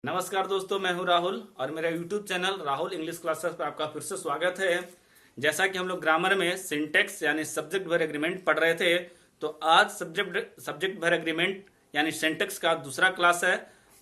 नमस्कार दोस्तों, मैं हूं राहुल और मेरा YouTube channel Rahul English classes पर आपका फिर से स्वागत है। जैसा कि हम लोग ग्रामर में सिंटेक्स यानी सब्जेक्ट वर्ब एग्रीमेंट पढ़ रहे थे, तो आज सब्जेक्ट वर्ब एग्रीमेंट यानी सिंटेक्स का दूसरा क्लास है।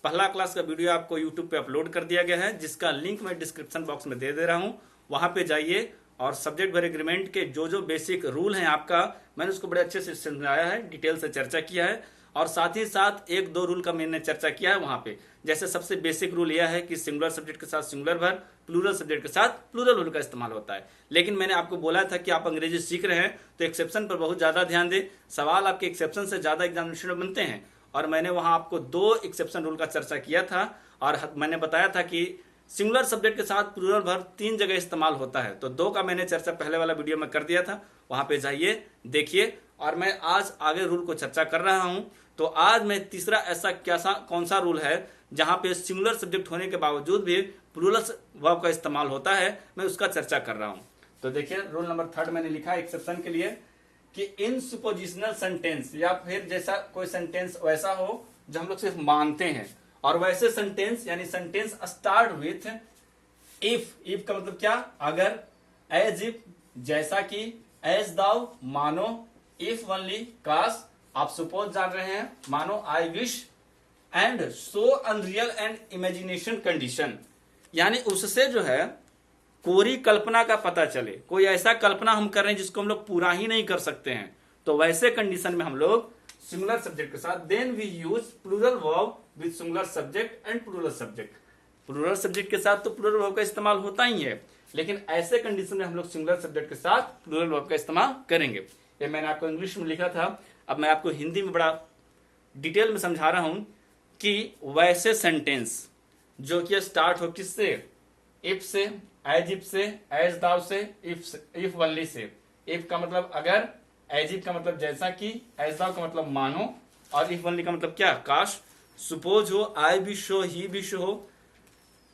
पहला क्लास का वीडियो आपको YouTube पे अपलोड कर दिया गया है, जिसका लिंक मैं डिस्क्रिप्शन बॉक्स में दे रहा हूँ। वहां पे जाइए और सब्जेक्ट वर्ब एग्रीमेंट के जो बेसिक रूल हैं आपका, मैंने उसको बड़े अच्छे से समझाया है, डिटेल से चर्चा किया है। और साथ ही साथ एक दो रूल का मैंने चर्चा किया है वहां पे। जैसे सबसे बेसिक रूल यह है कि सिंगुलर सब्जेक्ट के साथ सिंगुलर वर्ब, प्लूरल सब्जेक्ट के साथ प्लूरल वर्ब का इस्तेमाल होता है। लेकिन मैंने आपको बोला था कि आप अंग्रेजी सीख रहे हैं तो एक्सेप्शन पर बहुत ज्यादा ध्यान दें। सवाल आपके एक्सेप्शन से ज्यादा एग्जामिनेशन में बनते हैं, और मैंने वहां आपको दो एक्सेप्शन रूल का चर्चा किया था। और मैंने बताया था कि सिंगुलर सब्जेक्ट के साथ प्लूरल वर्ब 3 जगह इस्तेमाल होता है। तो 2 का मैंने चर्चा पहले वाला वीडियो में कर दिया था, वहां पे जाइए देखिए। और मैं आज आगे रूल को चर्चा कर रहा हूं। तो आज मैं तीसरा ऐसा कौन सा रूल है जहां पे सिंगुलर सब्जेक्ट होने के बावजूद भी प्लूरल वर्ब का इस्तेमाल होता है, मैं उसका चर्चा कर रहा हूं। तो देखिए, रूल नंबर 3 मैंने लिखा है एक्सेप्शन के लिए कि इन सुपोजिशनल सेंटेंस, या फिर जैसा कोई सेंटेंस वैसा हो जो हम लोग सिर्फ मानते हैं, और वैसे सेंटेंस यानी sentence start with if. If का मतलब क्या? अगर, एज इफ जैसा कि, एज दाउ मानो, इफ ओनली काश आप सपोज जान रहे हैं, मानो I wish, and so unreal and imagination condition, यानी उससे जो है कोरी कल्पना का पता चले। कोई ऐसा कल्पना हम कर रहे हैं जिसको हम लोग पूरा ही नहीं कर सकते हैं, तो वैसे कंडीशन में हम लोग सिंगुलर सब्जेक्ट के साथ then we use plural verb with singular subject and plural subject. Plural subject के साथ तो प्लूरल वर्ब का इस्तेमाल होता ही है, लेकिन ऐसे कंडीशन में हम लोग सिंगुलर सब्जेक्ट के साथ प्लूरल वर्ब का इस्तेमाल करेंगे। ये मैंने आपको इंग्लिश में लिखा था, अब मैं आपको हिंदी में बड़ा डिटेल में समझा रहा हूं कि वैसे सेंटेंस जो कि स्टार्ट हो किससे? इफ से, एज इफ से, एज दाउ से, इफ ओनली से। इफ का मतलब अगर, एज इफ का मतलब जैसा कि, एज दाउ का मतलब मानो, और इफ ओनली का मतलब क्या? काश, सुपोज हो, आई विश हो, ही विश हो।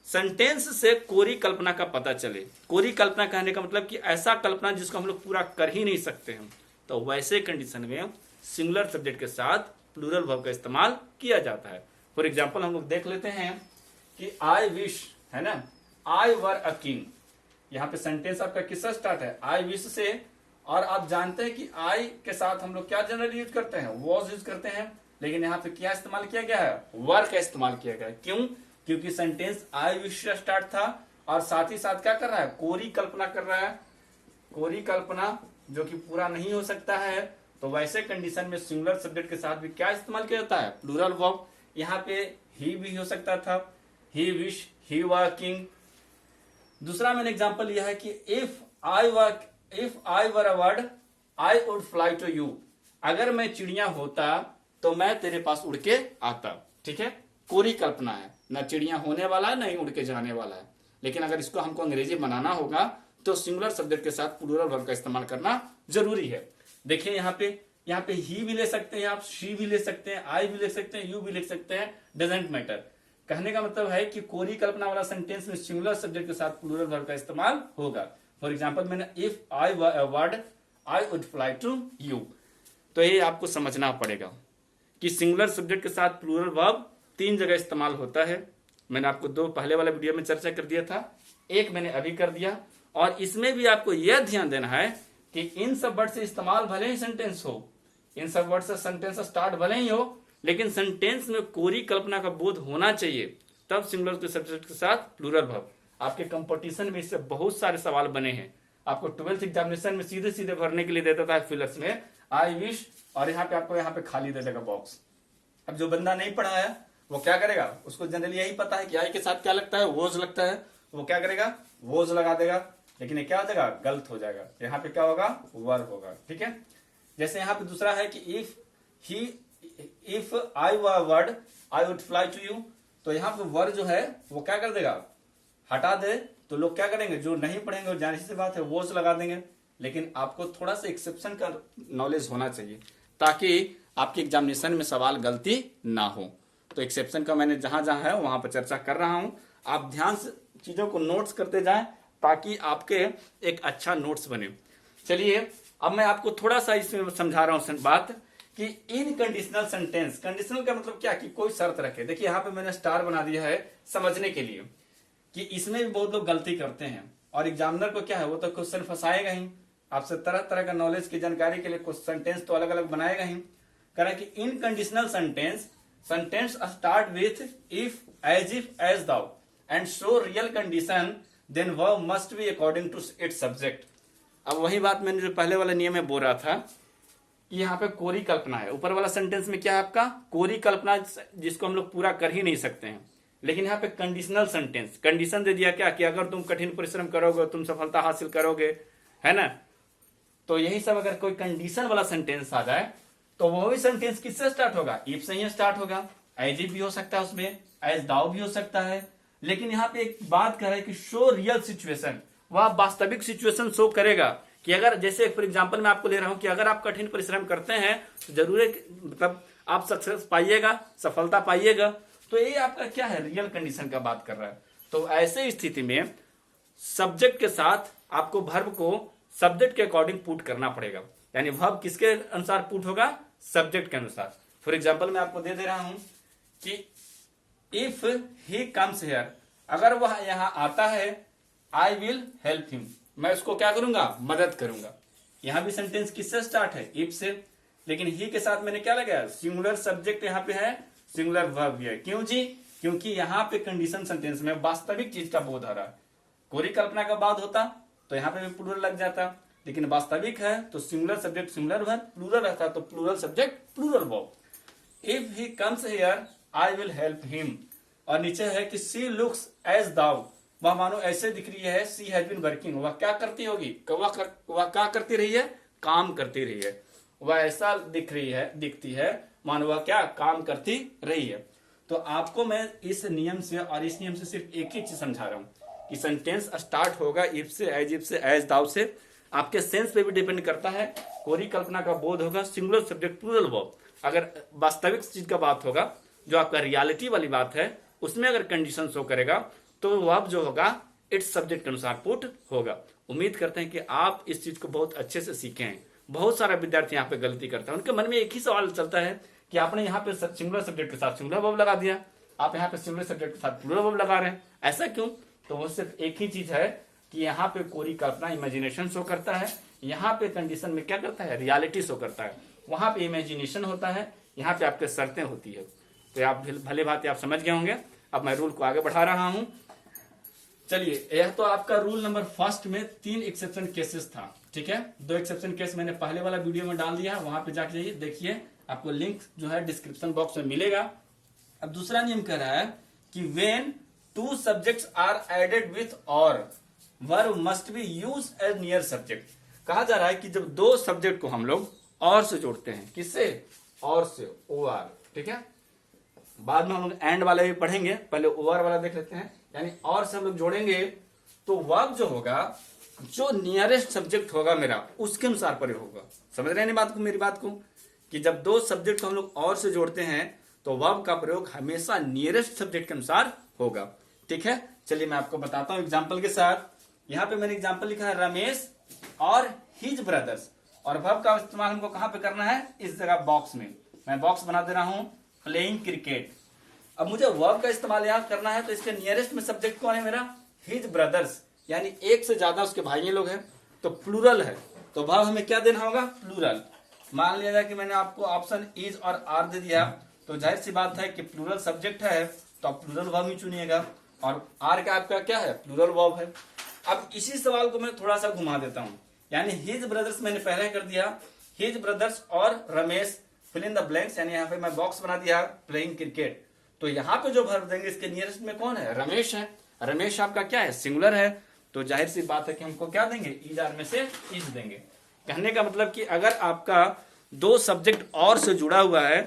सेंटेंस से कोरी कल्पना का पता चले। कोरी कल्पना कहने का मतलब कि ऐसा कल्पना जिसको हम लोग पूरा कर ही नहीं सकते हैं, तो वैसे कंडीशन में सिंगुलर सब्जेक्ट के साथ प्लूरल वर्ब का इस्तेमाल किया जाता है। फॉर एग्जाम्पल हम लोग देख लेते हैं कि आई विश है ना, आई वर अ किंग। यहाँ पे सेंटेंस आपका किससे स्टार्ट है? आई विश से। और आप जानते हैं कि आई के साथ हम लोग क्या जनरली यूज करते हैं? वॉज यूज करते हैं। लेकिन यहाँ पे क्या इस्तेमाल किया गया है? वर का इस्तेमाल किया गया है। क्यों? क्योंकि सेंटेंस आई विश से स्टार्ट था, और साथ ही साथ क्या कर रहा है? कोरी कल्पना कर रहा है। कोरी कल्पना जो कि पूरा नहीं हो सकता है, तो वैसे कंडीशन में सिंगुलर सब्जेक्ट के साथ भी क्या इस्तेमाल किया जाता है? Plural verb. यहाँ पे ही भी हो सकता था, ही विश, ही वर किंग। दूसरा मैंने एग्जांपल लिया है कि if I were a bird I would fly to you. अगर मैं चिड़िया होता तो मैं तेरे पास उड़ के आता। ठीक है, कोरी कल्पना है, न चिड़िया होने वाला है, न ही उड़ के जाने वाला है। लेकिन अगर इसको हमको अंग्रेजी बनाना होगा तो सिंगुलर सब्जेक्ट के साथ प्लूरल वर्ब का इस्तेमाल करना जरूरी है। देखिए यहाँ पे ही भी ले सकते हैं आप, शी भी ले सकते हैं, आई भी ले सकते हैं, यू भी लिख सकते हैं, डजेंट मैटर। कहने का मतलब है कि कोरी कल्पना वाला सेंटेंस में सिंगुलर सब्जेक्ट के साथ प्लूरल वर्ब का इस्तेमाल होगा। फॉर एग्जांपल मैंने if I were a bird I would fly to you. तो ये आपको समझना पड़ेगा कि सिंगुलर सब्जेक्ट के साथ प्लूरल वर्ब 3 जगह इस्तेमाल होता है। मैंने आपको 2 पहले वाले वीडियो में चर्चा कर दिया था, एक मैंने अभी कर दिया। और इसमें भी आपको यह ध्यान देना है कि इन सब वर्ड से इस्तेमाल भले ही सेंटेंस हो, इन सब वर्ड से सेंटेंस स्टार्ट भले ही हो, लेकिन सेंटेंस में कोरी कल्पना का बोध होना चाहिए, तब सिंगुलर के सब्जेक्ट के साथ प्लूरल वर्ब। आपके कंपटीशन में इससे बहुत सारे सवाल बने हैं। आपको 12th एग्जामिनेशन में सीधे सीधे भरने के लिए देता था फिलर्स में आई विश, और यहाँ पे आपको यहाँ पे खाली दे देगा बॉक्स। अब जो बंदा नहीं पढ़ा है वो क्या करेगा? उसको जनरली यही पता है कि आई के साथ क्या लगता है? वोज लगता है। वो क्या करेगा? वोज लगा देगा। लेकिन ये क्या हो जाएगा? गलत हो जाएगा। यहाँ पे क्या होगा? वर होगा। ठीक है, जैसे यहाँ पे दूसरा है कि if I were word I would fly to you. तो यहाँ पे वर जो है वो क्या कर देगा? हटा दे। तो लोग क्या करेंगे? जो नहीं पढ़ेंगे और जानी सी बात है वोज लगा देंगे। लेकिन आपको थोड़ा सा एक्सेप्शन का नॉलेज होना चाहिए, ताकि आपके एग्जामिनेशन में सवाल गलती ना हो। तो एक्सेप्शन का मैंने जहां जहां है वहां पर चर्चा कर रहा हूं। आप ध्यान से चीजों को नोट्स करते जाएं, ताकि आपके एक अच्छा नोट्स बने। चलिए अब मैं आपको थोड़ा सा इसमें समझा रहा हूं बात कि इन कंडीशनल सेंटेंस, कंडीशनल का मतलब क्या कि कोई शर्त रखे। देखिए यहाँ पे मैंने स्टार बना दिया है समझने के लिए कि इसमें भी बहुत लोग गलती करते हैं, और एग्जामिनर को क्या है वो तो क्वेश्चन फंसाएगा ही, आपसे तरह तरह का नॉलेज की जानकारी के लिए कुछ सेंटेंस तो अलग अलग बनाएगा ही। कह रहा है कि in conditional sentence start with if, as though and show real condition, then verb must be according to its subject. अब वही बात मैंने जो पहले वाला नियम में बोल रहा था कि यहाँ पे कोरी कल्पना है, ऊपर वाला सेंटेंस में क्या है आपका कोरी कल्पना, जिसको हम लोग पूरा कर ही नहीं सकते हैं। लेकिन यहाँ पे कंडीशनल सेंटेंस, कंडीशन दे दिया क्या कि अगर तुम कठिन परिश्रम करोगे तुम सफलता हासिल करोगे, है ना। तो यही सब अगर कोई कंडीशन वाला सेंटेंस आ जाए तो वो भी सेंटेंस किससे स्टार्ट होगा, इफ से ही स्टार्ट होगा। एज इफ भी हो सकता है, उसमें एज दाउ भी हो सकता है। लेकिन यहाँ पे एक बात कर रहा है कि शो रियल सिचुएशन, वह वास्तविक सिचुएशन शो करेगा कि अगर, जैसे फॉर एग्जांपल मैं आपको ले रहा हूं कि अगर आप कठिन परिश्रम करते हैं तो जरूर मतलब आप सक्सेस पाइएगा, सफलता पाइएगा। तो ये आपका क्या है, रियल कंडीशन का बात कर रहा है। तो ऐसे स्थिति में सब्जेक्ट के साथ आपको वर्ब को सब्जेक्ट के अकॉर्डिंग पुट करना पड़ेगा, यानी वर्ब किसके अनुसार पुट होगा, सब्जेक्ट के अनुसार। फॉर एग्जाम्पल मैं आपको दे रहा हूं कि इफ ही कम्स हियर, अगर वह यहां आता है, आई विल हेल्प हिम, मैं उसको क्या करूंगा, मदद करूंगा। यहां भी सेंटेंस किससे स्टार्ट है, इफ से, लेकिन ही के साथ मैंने क्या लगाया, सिंगुलर सब्जेक्ट यहाँ पे है, सिंगुलर वर्ब भी है। क्यों जी, क्योंकि यहाँ पे कंडीशन सेंटेंस में वास्तविक चीज का बोध आ रहा है। कोरी कल्पना का बात होता तो यहाँ पे भी प्लूरल लग जाता, लेकिन वास्तविक है तो singular subject singular verb, plural रहता तो plural subject plural verb. If he comes here I will help him, और नीचे है कि सी लुक्स एज दाउ, वह मानो ऐसे दिख रही है, सी हैज बीन वर्किंग, वह क्या करती होगी, वह क्या करती रही है, काम करती रही है। वह ऐसा दिखती है मानो वह क्या काम करती रही है। तो आपको मैं इस नियम से और इस नियम से सिर्फ एक ही चीज समझा रहा हूं कि सेंटेंस स्टार्ट होगा इफ से, एज दाउ से। आपके सेंस पे भी डिपेंड करता है, कोरी कल्पना का बोध होगा, सिंगुलर सब्जेक्ट प्लूरल वर्ब। अगर वास्तविक चीज का बात होगा, जो आपका रियलिटी वाली बात है, उसमें अगर कंडीशन शो करेगा तो वर्ब जो होगा इट्स सब्जेक्ट के अनुसार पुट होगा। उम्मीद करते हैं कि आप इस चीज को बहुत अच्छे से सीखे हैं। बहुत सारा विद्यार्थी यहाँ पे गलती करता है, उनके मन में एक ही सवाल चलता है कि आपने यहाँ पे सिंगुलर सब्जेक्ट के साथ सिंगुलर वर्ब लगा दिया, आप यहाँ पे सिंगुलर सब्जेक्ट के साथ प्लूरल वर्ब लगा रहे हैं, ऐसा क्यों। तो वो सिर्फ एक ही चीज है कि यहाँ पे कोरी कल्पना इमेजिनेशन शो करता है, यहाँ पे कंडीशन में क्या करता है, रियलिटी शो करता है। वहां पे इमेजिनेशन होता है, यहाँ पे आपके शर्तें होती है। तो आप भले भांति आप समझ गए होंगे। अब मैं रूल को आगे बढ़ा रहा हूं। चलिए, यह तो आपका रूल नंबर फर्स्ट में 3 एक्सेप्शन केसेस था, ठीक है। 2 एक्सेप्शन केस मैंने पहले वाला वीडियो में डाल दिया, वहां पे जाके जाइए देखिए, आपको लिंक जो है डिस्क्रिप्शन बॉक्स में मिलेगा। अब दूसरा नियम कह रहा है कि when 2 subjects are added with और, verb must be use as near subject. कहा जा रहा है कि जब 2 सब्जेक्ट को हम लोग और से जोड़ते हैं, किससे, और से, OR, ठीक है। बाद में हम लोग एंड वाले भी पढ़ेंगे, पहले OR वाला देख लेते हैं। यानी और से हम लोग जोड़ेंगे तो वर्ब जो होगा, जो नियरेस्ट सब्जेक्ट होगा मेरा, उसके अनुसार प्रयोग होगा। समझ रहे हैं बात को, मेरी बात को, कि जब 2 सब्जेक्ट को हम लोग और से जोड़ते हैं तो वर्ब का प्रयोग हमेशा नियरेस्ट सब्जेक्ट के अनुसार होगा, ठीक है। चलिए मैं आपको बताता हूं एग्जाम्पल के साथ। यहाँ पे मैंने एग्जाम्पल लिखा है रमेश और हिज ब्रदर्स, और वर्ब का इस्तेमाल हमको कहां पे करना है, इस जगह बॉक्स में। मैं बॉक्स बना दे रहा हूं, प्लेइंग क्रिकेट। अब मुझे वर्ब का इस्तेमाल यहां करना है, तो इसके नियरेस्ट में सब्जेक्ट कौन है मेरा, हिज ब्रदर्स, यानी एक से ज्यादा उसके भाई लोग हैं, तो प्लूरल है, तो वर्ब हमें क्या देना होगा, प्लूरल। मान लिया जाए कि मैंने आपको ऑप्शन इज और आर दे दिया, तो जाहिर सी बात है कि प्लूरल सब्जेक्ट है तो आप प्लूरल वर्ब ही चुनिएगा, और आर का आपका क्या है, प्लूरल वर्ब है। अब इसी सवाल को मैं थोड़ा सा घुमा देता हूं, यानी हिज ब्रदर्स मैंने पहले कर दिया, हिज ब्रदर्स और Ramesh, fill in the blanks, यानी यहाँ पे मैं बॉक्स बना दिया प्लेइंग क्रिकेट। तो यहाँ पे जो वर्ब देंगे इसके नियरेस्ट में कौन है, रमेश है। रमेश आपका क्या है, सिंगुलर है, तो जाहिर सी बात है कि हमको क्या देंगे, इज आर में से इज देंगे। कहने का मतलब कि अगर आपका 2 सब्जेक्ट और से जुड़ा हुआ है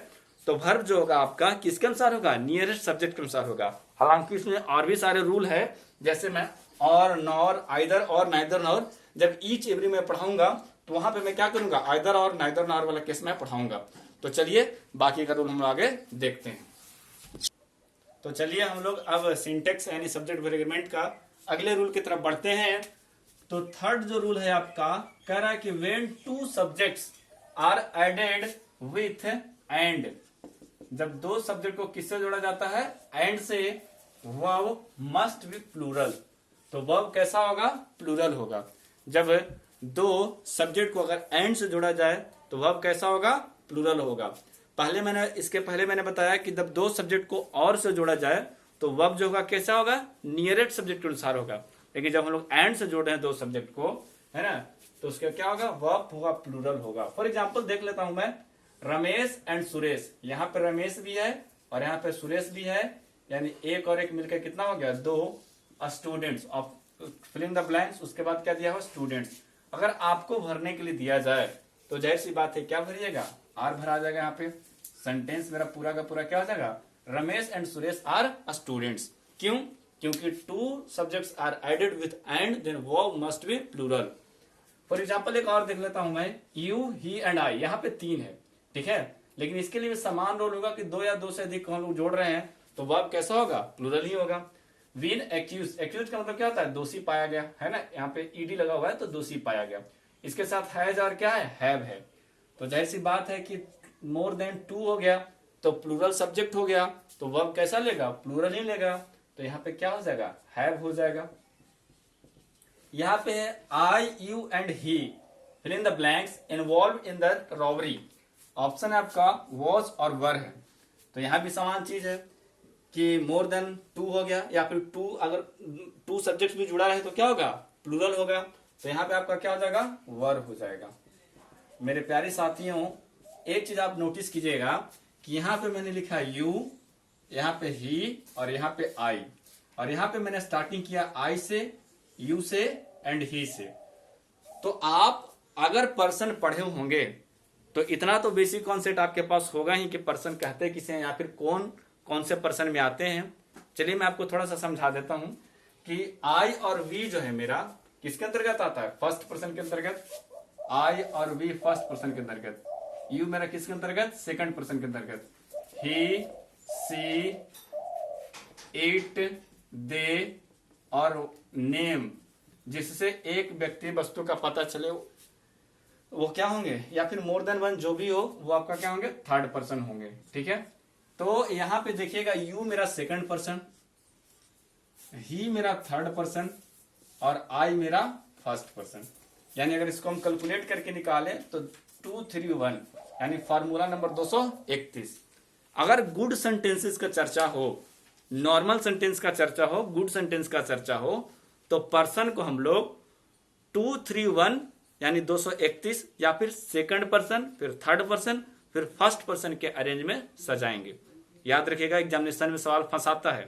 तो वर्ब जो होगा आपका किसके अनुसार होगा, नियरेस्ट सब्जेक्ट के अनुसार होगा। हालांकि इसमें और भी सारे रूल है, जैसे मैं और, नॉर, आइदर और, नाइदर नॉर, जब ईच एवरी में पढ़ाऊंगा तो वहां पे मैं क्या करूंगा, आइदर और नाइदर नॉर वाला केस में पढ़ाऊंगा। तो चलिए बाकी का रूल हम आगे देखते हैं। तो चलिए हम लोग अब सिंटेक्स यानी सब्जेक्ट वर्ब एग्रीमेंट का अगले रूल की तरफ बढ़ते हैं। तो थर्ड जो रूल है आपका, कह रहा है कि when 2 subjects are added with and. जब दो सब्जेक्ट को किससे जोड़ा जाता है? एंड से। Verb must be plural. तो वर्ब कैसा होगा? प्लूरल होगा। जब दो सब्जेक्ट को अगर एंड से जोड़ा जाए तो वर्ब कैसा होगा? प्लूरल होगा। इसके पहले मैंने बताया कि जब दो सब्जेक्ट को और से जोड़ा जाए तो वर्ब जो होगा कैसा होगा? नियरेस्ट सब्जेक्ट के अनुसार होगा। लेकिन जब हम लोग एंड से जोड़ रहे हैं दो सब्जेक्ट को, है ना, तो उसका क्या होगा? वर्ब होगा, प्लूरल होगा। फॉर एग्जाम्पल देख लेता हूं मैं, रमेश एंड सुरेश। यहाँ पे रमेश भी है और यहाँ पे सुरेश भी है, यानी एक और एक मिलकर कितना हो गया? दो students of filling the blanks. उसके बाद क्या दिया हुआ? स्टूडेंट्स। अगर आपको भरने के लिए दिया जाए तो जाहिर सी बात है क्या भरिएगा? आर भरा जाएगा। यहाँ पे सेंटेंस मेरा पूरा का पूरा क्या हो जाएगा? Ramesh and Suresh are students. क्यों? क्योंकि two subjects are added with and, then verb must be plural. For example एक और देख लेता हूं मैं, यू, ही एंड आई। यहाँ पे तीन है, ठीक है, लेकिन इसके लिए भी समान रोल होगा कि दो या दो से अधिक हम लोग जोड़ रहे हैं तो वर्ब कैसा होगा? प्लूरल ही होगा। Win accused. एक्यूज का मतलब क्या होता है? दोषी पाया गया, है ना। यहाँ पे ईडी लगा हुआ है तो दोषी पाया गया। इसके साथ हैज और क्या है? हैव है। तो जाहिर सी बात है कि मोर देन टू हो गया तो प्लूरल सब्जेक्ट हो गया, तो वर्ब कैसा लेगा? प्लूरल ही लेगा। तो यहाँ पे क्या हो जाएगा? हैव हो जाएगा। यहाँ पे है I, you and he, fill in the blanks, involve in the robbery. Option है आपका वॉज और वर है। तो यहाँ भी समान चीज है कि मोर देन टू हो गया, या फिर टू, अगर टू सब्जेक्ट भी जुड़ा रहे तो क्या होगा? प्लूरल होगा। तो यहाँ पे आपका क्या हो जाएगा? वर हो जाएगा। मेरे प्यारे साथियों, एक चीज आप नोटिस कीजिएगा कि यहाँ पे मैंने लिखा यू, यहाँ पे ही और यहाँ पे आई, और यहाँ पे मैंने स्टार्टिंग किया आई से, यू से एंड ही से। तो आप अगर पर्सन पढ़े होंगे तो इतना तो बेसिक कॉन्सेप्ट आपके पास होगा ही कि पर्सन कहते किसे हैं या फिर कौन कौन से पर्सन में आते हैं। चलिए मैं आपको थोड़ा सा समझा देता हूं कि आई और वी जो है मेरा किसके अंतर्गत आता है? फर्स्ट पर्सन के अंतर्गत। आई और वी फर्स्ट पर्सन के अंतर्गत। यू मेरा किसके अंतर्गत? सेकंड पर्सन के अंतर्गत। ही, सी, इट, दे और नेम, जिससे एक व्यक्ति वस्तु का पता चले, वो क्या होंगे? या फिर मोर देन वन जो भी हो वो आपका क्या होंगे? थर्ड पर्सन होंगे, ठीक है। तो यहां पे देखिएगा यू मेरा सेकंड पर्सन, ही मेरा थर्ड पर्सन और आई मेरा फर्स्ट पर्सन। यानी अगर इसको हम कैलकुलेट करके निकालें तो 2, 3, 1, यानी फार्मूला नंबर 231। अगर गुड सेंटेंसेस का चर्चा हो, नॉर्मल सेंटेंस का चर्चा हो, गुड सेंटेंस का चर्चा हो, तो पर्सन को हम लोग 2, 3, 1 यानी 231 या फिर सेकंड पर्सन, फिर थर्ड पर्सन, फिर फर्स्ट पर्सन के अरेंज में सजाएंगे। याद रखिएगा, एग्जामिनेशन में सवाल फंसाता है।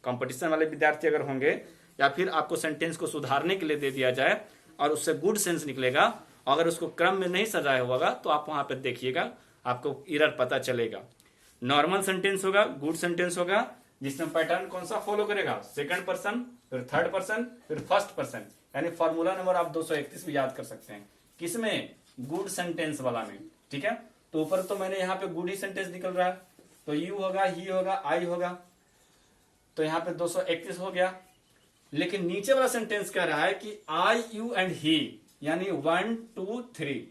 कंपटीशन वाले विद्यार्थी अगर होंगे या फिर आपको सेंटेंस को सुधारने के लिए दे दिया जाए और उससे गुड सेंस निकलेगा, अगर उसको क्रम में नहीं सजाया होगा तो आप वहां पर देखिएगा, आपको एरर पता चलेगा। नॉर्मल सेंटेंस होगा, गुड सेंटेंस होगा, जिसमें पैटर्न कौन सा फॉलो करेगा? सेकंड पर्सन, फिर थर्ड पर्सन, फिर फर्स्ट पर्सन। यानी फॉर्मूला नंबर आप 231 भी याद कर सकते हैं। किसमें? गुड सेंटेंस वाला में, ठीक है। तो ऊपर तो मैंने यहाँ पे गुड ही सेंटेंस निकल रहा है, तो यू होगा, ही होगा, आई होगा, तो यहाँ पे 231 हो गया। लेकिन नीचे वाला सेंटेंस कह रहा है कि आई, यू एंड ही, यानी 1, 2, 3।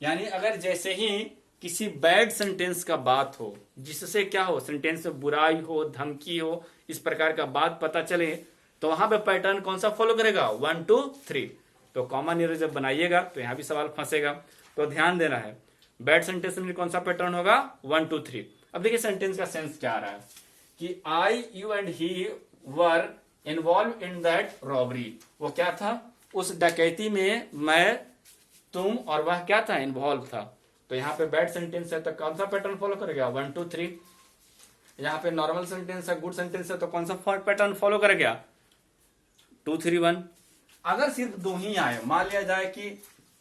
यानी अगर जैसे ही किसी बैड सेंटेंस का बात हो, जिससे क्या हो, सेंटेंस में बुराई हो, धमकी हो, इस प्रकार का बात पता चले, तो वहां पे पैटर्न कौन सा फॉलो करेगा? 1, 2, 3। तो कॉमन एरर जब बनाइएगा तो यहां भी सवाल फंसेगा, तो ध्यान देना है। बैड सेंटेंस में कौन सा पैटर्न होगा? 1, 2, 3। अब देखिए सेंटेंस का सेंस क्या आ रहा है कि I, you and he were involve in that robbery. वो क्या था? उस डकैती में मैं, तुम और वह क्या था? इन्वॉल्व था। तो यहाँ पे बैड सेंटेंस है तो कौन सा पैटर्न फॉलो करेगा? 1, 2, 3। यहाँ पे नॉर्मल सेंटेंस है, गुड सेंटेंस है, तो कौन सा पैटर्न फॉलो करेगा? 2, 3, 1। अगर सिर्फ दो ही आए, मान लिया जाए कि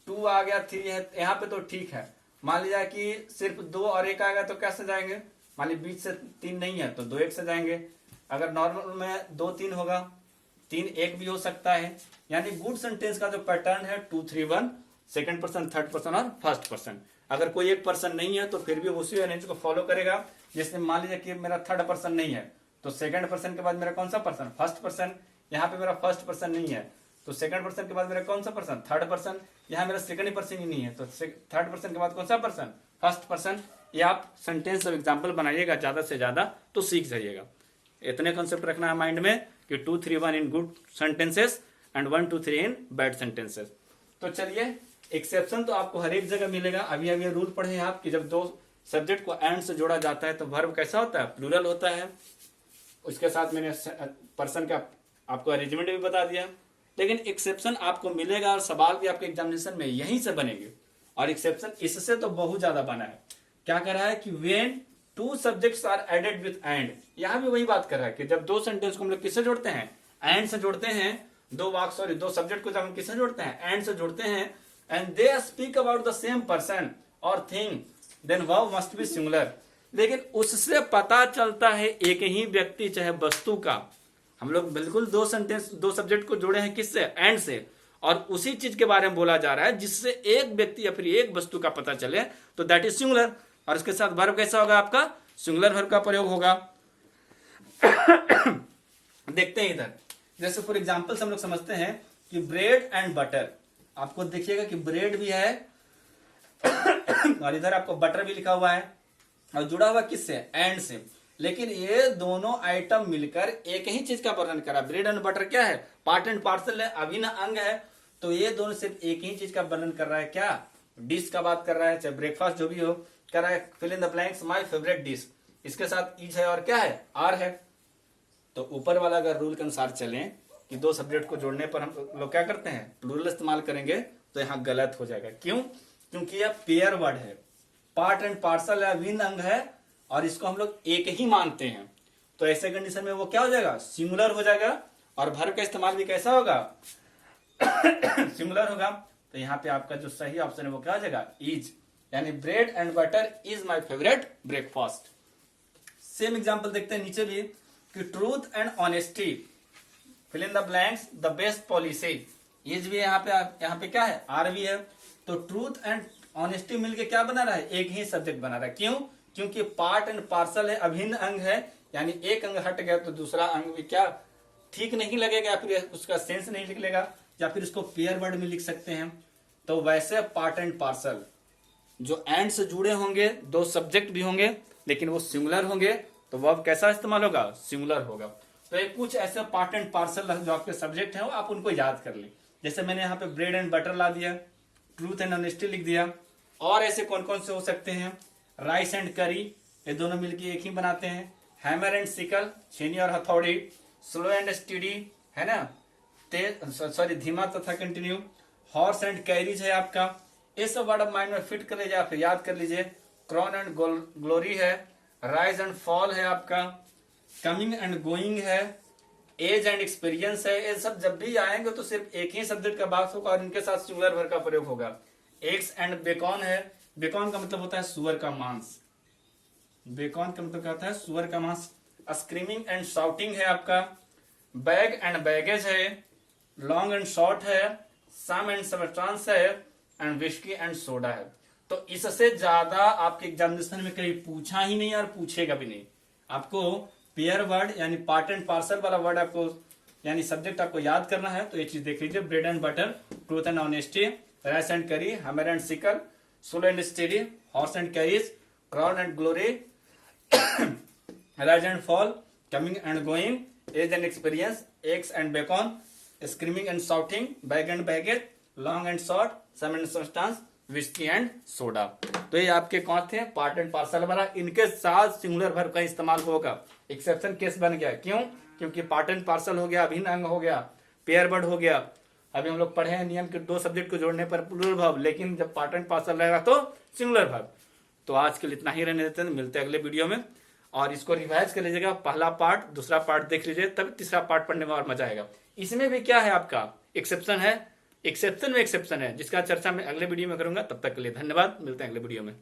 2 आ गया, 3 है, यहाँ पे तो ठीक है। मान लिया जाए कि सिर्फ 2 और 1 आएगा तो कैसे जाएंगे? मान ली बीच से 3 नहीं है तो 2, 1 से जाएंगे। अगर नॉर्मल में 2, 3 होगा, 3, 1 भी हो सकता है। यानी गुड सेंटेंस का जो पैटर्न है 2, 3, 1, सेकंड पर्सन, थर्ड पर्सन और फर्स्ट पर्सन। अगर कोई एक पर्सन नहीं है तो फिर भी उसी अरेंज को फॉलो करेगा। जैसे मान लीजिए कि मेरा थर्ड पर्सन नहीं है तो सेकंड पर्सन के बाद मेरा कौन सा पर्सन? First person. यहाँ पे मेरा फर्स्ट पर्सन नहीं है तो सेकंड पर्सन के बाद मेरा कौन सा पर्सन? Third person. यहाँ मेरा सेकंड पर्सन ही नहीं है तो थर्ड पर्सन के बाद कौन सा पर्सन? फर्स्ट पर्सन, या आप सेंटेंस और एग्जाम्पल बनाइएगा ज्यादा से ज्यादा तो सीख जाइएगा। इतने कॉन्सेप्ट रखना है माइंड में कि 2, 3, 1 in good sentences and 1, 2, 3 in bad sentences. तो चलिए, एक्सेप्शन तो आपको हर एक जगह मिलेगा। अभी अभी रूल पढ़े आप कि जब दो सब्जेक्ट को एंड से जोड़ा जाता है तो वर्ब कैसा होता है, प्लूरल होता है। उसके साथ मैंने पर्सन का आपको अरेंजमेंट भी बता दिया। लेकिन एक्सेप्शन आपको मिलेगा और सवाल भी आपके एग्जामिनेशन में यहीं से बनेंगे। और एक्सेप्शन इससे तो बहुत ज्यादा बना है। क्या कर रहा है कि when 2 subjects are added with and, यहां भी वही बात कर रहा है कि जब 2 सेंटेंस को हम लोग किससे जोड़ते हैं, एंड से जोड़ते हैं। 2 सब्जेक्ट को जब हम किससे जोड़ते हैं, एंड से जोड़ते हैं, and they speak about the same person और thing, then verb must be singular. लेकिन उससे पता चलता है एक ही व्यक्ति चाहे वस्तु का। हम लोग बिल्कुल 2 सब्जेक्ट को जोड़े हैं किससे, एंड से, और उसी चीज के बारे में बोला जा रहा है जिससे एक व्यक्ति या फिर एक वस्तु का पता चले, तो दैट इज सिंगुलर। और इसके साथ वर्ब कैसा होगा आपका, सिंगुलर वर्ब का प्रयोग होगा। देखते हैं इधर, जैसे फॉर एग्जांपल हम लोग समझते हैं कि ब्रेड एंड बटर। आपको देखिएगा कि ब्रेड भी है और इधर आपको बटर भी लिखा हुआ है और जुड़ा हुआ किससे, एंड से। लेकिन ये दोनों आइटम मिलकर एक ही चीज का वर्णन करा। ब्रेड एंड बटर क्या है, पार्ट एंड पार्सल है, अभिन्न अंग है। तो ये दोनों सिर्फ एक ही चीज का वर्णन कर रहा है, क्या, डिश का बात कर रहा है, चाहे ब्रेकफास्ट जो भी हो, कर रहा है fill in the blanks my favourite dish. इसके साथ ईच है और क्या है, आर है। तो ऊपर वाला अगर रूल के अनुसार चलें कि 2 सब्जेक्ट को जोड़ने पर हम लोग क्या करते हैं, प्लूरल इस्तेमाल करेंगे, तो यहाँ गलत हो जाएगा। क्यों, क्योंकि यह पेयर वर्ड है, पार्ट एंड पार्सल है, अभिन्न अंग है, और इसको हम लोग एक ही मानते हैं। तो ऐसे कंडीशन में वो क्या हो जाएगा, सिंगुलर हो जाएगा। और वर्ब का इस्तेमाल भी कैसा होगा सिंगुलर होगा। तो यहाँ पे आपका जो सही ऑप्शन है वो क्या हो जाएगा, इज, यानी bread and butter is my favourite breakfast. Same example देखते हैं नीचे भी कि truth and honesty, fill in the blanks the best policy. Is भी यहाँ पे क्या है, आर भी है। तो ट्रूथ एंड ऑनेस्टी मिलके क्या बना रहा है, एक ही सब्जेक्ट बना रहा है। क्यों, क्योंकि पार्ट एंड पार्सल है, अभिन्न अंग है, यानी एक अंग हट गया तो दूसरा अंग भी क्या ठीक नहीं लगेगा, या फिर उसका सेंस नहीं निकलेगा, या फिर उसको पेयर वर्ड में लिख सकते हैं। तो वैसे पार्ट एंड पार्सल जो एंड से जुड़े होंगे, 2 सब्जेक्ट भी होंगे लेकिन वो सिंगुलर होंगे, तो वर्ब कैसा इस्तेमाल होगा, सिंगुलर होगा। तो एक कुछ ऐसे पार्ट एंड पार्सल जो आपके सब्जेक्ट है वो आप उनको याद कर ले। जैसे मैंने यहाँ पे ब्रेड एंड बटर ला दिया, ट्रूथ एंड ऑनेस्टी लिख दिया। और ऐसे कौन कौन से हो सकते हैं, राइस एंड करी, ये दोनों मिलके एक ही बनाते हैं। हैमर एंड सिकल, छेनी और हथौड़ी। स्लो एंड स्टीडी है ना, तेज धीमा तथा कंटिन्यू। हॉर्स एंड कैरीज है आपका। ये सब वर्ड माइंड में फिट कर लीजिए, फिर याद कर लीजिए। क्रॉन एंड ग्लोरी है। राइज एंड फॉल है आपका। कमिंग एंड गोइंग है। एज एंड एक्सपीरियंस है। ये सब जब भी आएंगे तो सिर्फ एक ही सब्जेक्ट का बात होगा और इनके साथ सिंगुलर वर्ब का प्रयोग होगा। एग्स एंड बेकॉन है। बेकॉन का मतलब होता है सुअर का मांस। बेकॉन का मतलब क्या होता है, सुअर का मांस। स्क्रीमिंग एंड शाउटिंग है आपका। बैग एंड बैगेज है। लॉन्ग एंड शॉर्ट है। सम एंड सबस्टांस है। एंड विस्की एंड सोडा है। तो इससे ज्यादा आपके एग्जामिनेशन में कहीं पूछा ही नहीं और पूछेगा भी नहीं। आपको पेयर वर्ड यानी पार्ट एंड पार्सल वाला वर्ड आपको यानी सब्जेक्ट आपको याद करना है। तो ये चीज देख लीजिए, bread and butter, truth and honesty, rice and curry, hammer and sickle, slow and steady, horse and carriage, crown and glory, rise and fall, coming and going, age and experience, eggs and bacon, screaming and shouting, bag and baggage, long and short, sum and substance, whisky and soda. तो ये आपके कौन थे, part and parcel वाला। इनके साथ singular verb का इस्तेमाल होगा। एक्सेप्शन केस बन गया, क्यों, क्योंकि पार्ट एंड पार्सल हो गया, अभिन्न अंग हो गया, पेयर वर्ड हो गया। अभी हम लोग पढ़े हैं नियम के 2 सब्जेक्ट को जोड़ने पर प्लूरल वर्ब, लेकिन जब पार्ट एंड पार्सल रहेगा तो सिंगुलर वर्ब। तो आज के लिए इतना ही रहने देते हैं, मिलते हैं अगले वीडियो में। और इसको रिवाइज कर लीजिएगा, पहला पार्ट दूसरा पार्ट देख लीजिए, तब तीसरा पार्ट पढ़ने में और मजा आएगा। इसमें भी क्या है आपका एक्सेप्शन है, एक्सेप्शन में एक्सेप्शन है, जिसका चर्चा मैं अगले वीडियो में करूंगा। तब तक के लिए धन्यवाद, मिलते हैं अगले वीडियो में।